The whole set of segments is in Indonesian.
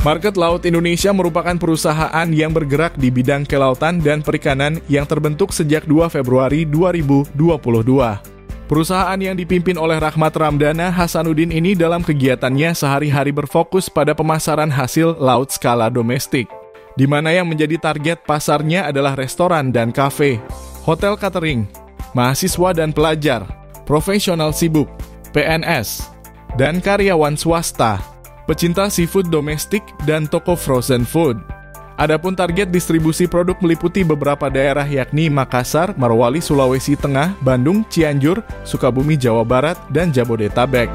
Market Laut Indonesia merupakan perusahaan yang bergerak di bidang kelautan dan perikanan yang terbentuk sejak 2 Februari 2022. Perusahaan yang dipimpin oleh Rahmat Ramdana Hasanuddin ini dalam kegiatannya sehari-hari berfokus pada pemasaran hasil laut skala domestik, di mana yang menjadi target pasarnya adalah restoran dan kafe, hotel catering, mahasiswa dan pelajar, profesional sibuk, PNS, dan karyawan swasta, pecinta seafood domestik, dan toko frozen food. Adapun target distribusi produk meliputi beberapa daerah yakni Makassar, Morowali, Sulawesi Tengah, Bandung, Cianjur, Sukabumi, Jawa Barat, dan Jabodetabek.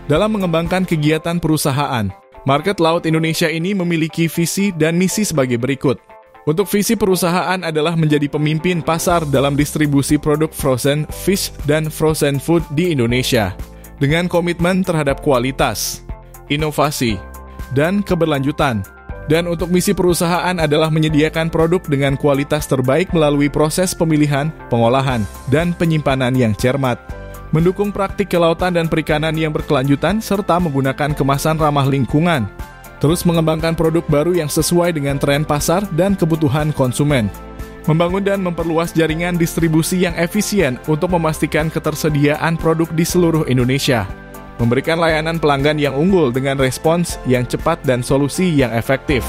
Dalam mengembangkan kegiatan perusahaan, Market Laut Indonesia ini memiliki visi dan misi sebagai berikut. Untuk visi perusahaan adalah menjadi pemimpin pasar dalam distribusi produk frozen fish dan frozen food di Indonesia, dengan komitmen terhadap kualitas, inovasi, dan keberlanjutan. Dan untuk misi perusahaan adalah menyediakan produk dengan kualitas terbaik melalui proses pemilihan, pengolahan, dan penyimpanan yang cermat. Mendukung praktik kelautan dan perikanan yang berkelanjutan serta menggunakan kemasan ramah lingkungan. Terus mengembangkan produk baru yang sesuai dengan tren pasar dan kebutuhan konsumen. Membangun dan memperluas jaringan distribusi yang efisien untuk memastikan ketersediaan produk di seluruh Indonesia. Memberikan layanan pelanggan yang unggul dengan respons yang cepat dan solusi yang efektif.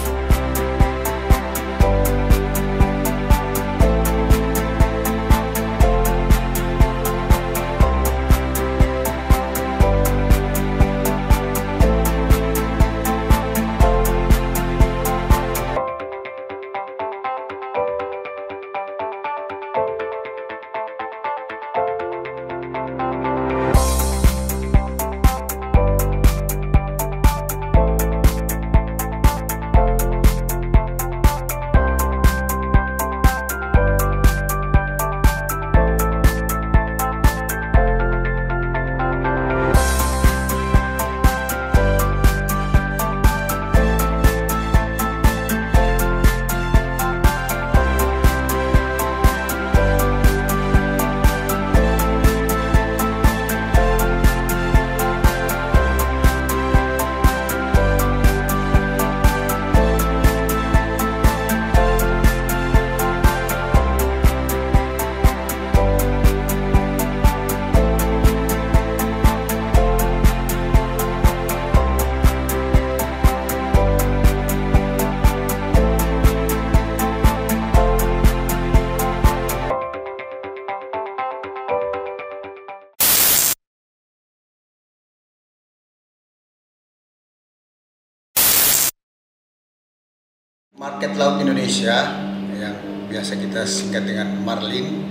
Market Laut Indonesia yang biasa kita singkat dengan Marlin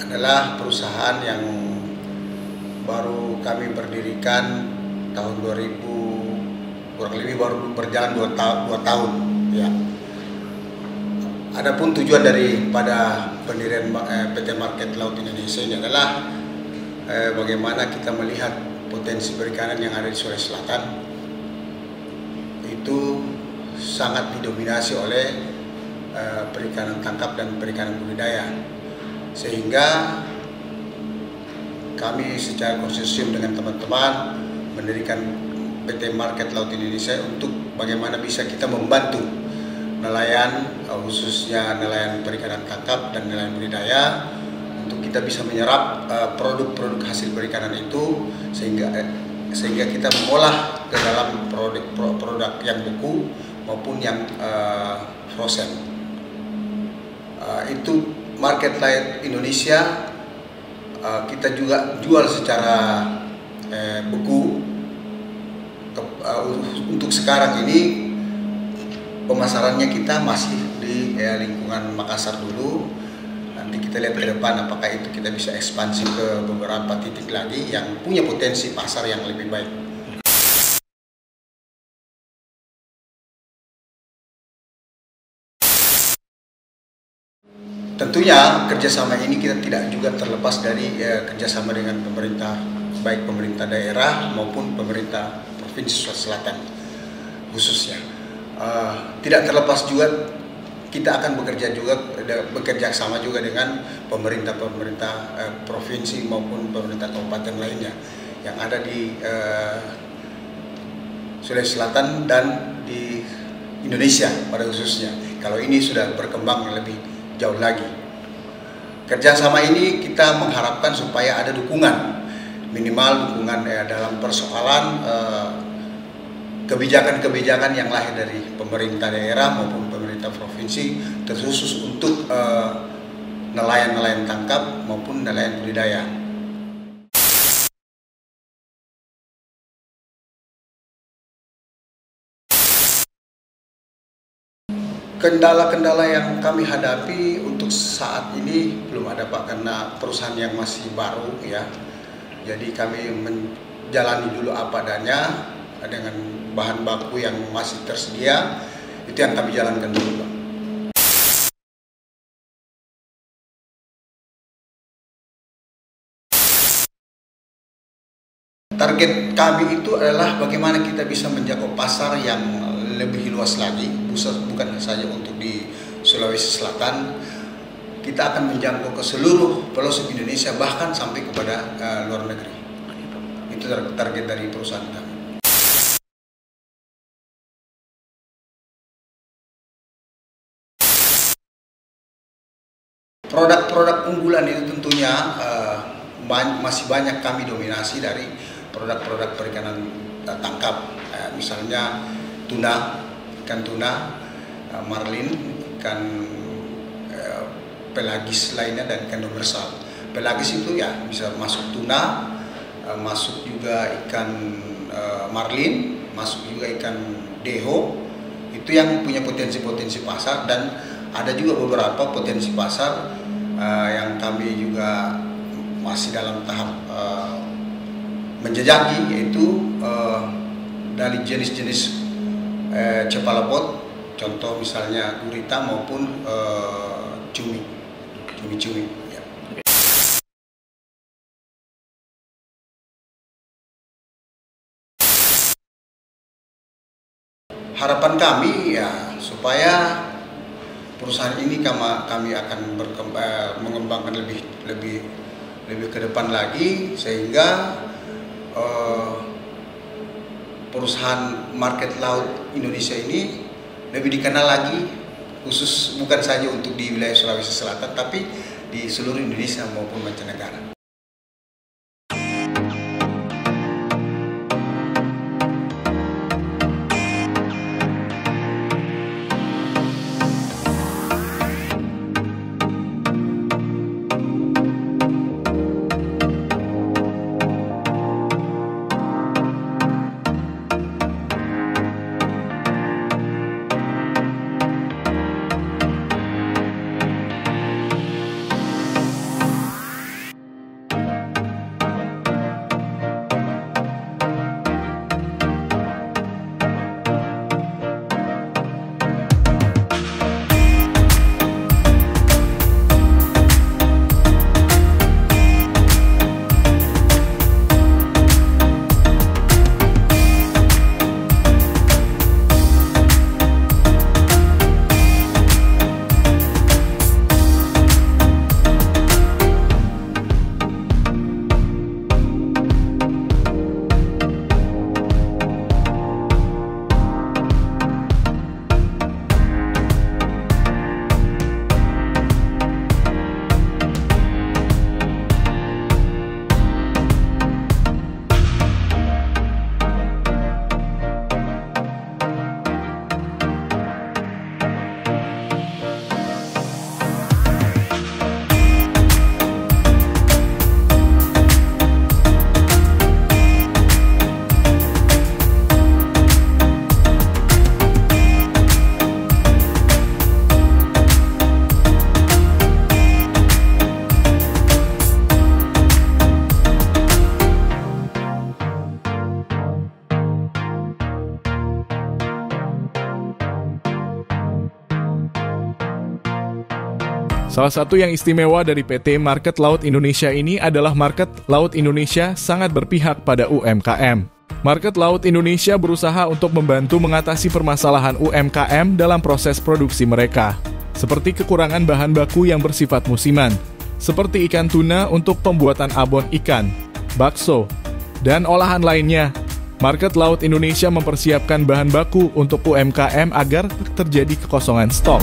adalah perusahaan yang baru kami berdirikan tahun 2000, kurang lebih baru berjalan 2 tahun ya. Adapun tujuan daripada pendirian PT Market Laut Indonesia ini adalah bagaimana kita melihat potensi perikanan yang ada di Sulawesi Selatan itu sangat didominasi oleh perikanan tangkap dan perikanan budidaya, sehingga kami secara konsorsium dengan teman-teman mendirikan PT Market Laut Indonesia untuk bagaimana bisa kita membantu nelayan, khususnya nelayan perikanan tangkap dan nelayan budidaya, untuk kita bisa menyerap produk-produk hasil perikanan itu sehingga kita mengolah ke dalam produk yang beku maupun yang frozen. Itu Market Laut Indonesia kita juga jual secara beku. Untuk sekarang ini pemasarannya kita masih di lingkungan Makassar dulu. Nanti kita lihat ke depan apakah itu kita bisa ekspansi ke beberapa titik lagi yang punya potensi pasar yang lebih baik. Tentunya kerjasama ini kita tidak juga terlepas dari kerjasama dengan pemerintah, baik pemerintah daerah maupun pemerintah Provinsi Sulawesi Selatan khususnya. Tidak terlepas juga kita akan bekerja sama juga dengan pemerintah provinsi maupun pemerintah kabupaten lainnya yang ada di Sulawesi Selatan dan di Indonesia pada khususnya. Kalau ini sudah berkembang lebih jauh lagi. Kerjasama ini kita mengharapkan supaya ada dukungan, minimal dukungan dalam persoalan kebijakan-kebijakan yang lahir dari pemerintah daerah maupun pemerintah provinsi, terkhusus untuk nelayan-nelayan tangkap maupun nelayan budidaya. Kendala-kendala yang kami hadapi untuk saat ini belum ada Pak, karena perusahaan yang masih baru ya. Jadi kami menjalani dulu apa adanya dengan bahan baku yang masih tersedia, itu yang kami jalankan dulu Pak. Target kami itu adalah bagaimana kita bisa menjangkau pasar yang lebih luas lagi, bukan saja untuk di Sulawesi Selatan. Kita akan menjangkau ke seluruh pelosok Indonesia, bahkan sampai kepada luar negeri. Itu target dari perusahaan kami. Produk-produk unggulan itu tentunya masih banyak kami dominasi dari produk-produk perikanan tangkap, misalnya tuna, ikan tuna, marlin, ikan pelagis lainnya, dan ikan demersal. Pelagis itu ya bisa masuk tuna, masuk juga ikan marlin, masuk juga ikan deho. Itu yang punya potensi-potensi pasar, dan ada juga beberapa potensi pasar yang kami juga masih dalam tahap menjejaki, yaitu dari jenis-jenis cepalopod, contoh misalnya gurita maupun cumi. Ya. Harapan kami ya supaya perusahaan ini kami akan mengembangkan lebih ke depan lagi, sehingga perusahaan Market Laut Indonesia ini lebih dikenal lagi, khusus bukan saja untuk di wilayah Sulawesi Selatan, tapi di seluruh Indonesia maupun mancanegara. Salah satu yang istimewa dari PT Market Laut Indonesia ini adalah Market Laut Indonesia sangat berpihak pada UMKM. Market Laut Indonesia berusaha untuk membantu mengatasi permasalahan UMKM dalam proses produksi mereka, seperti kekurangan bahan baku yang bersifat musiman, seperti ikan tuna untuk pembuatan abon ikan, bakso, dan olahan lainnya. Market Laut Indonesia mempersiapkan bahan baku untuk UMKM agar terjadi kekosongan stok.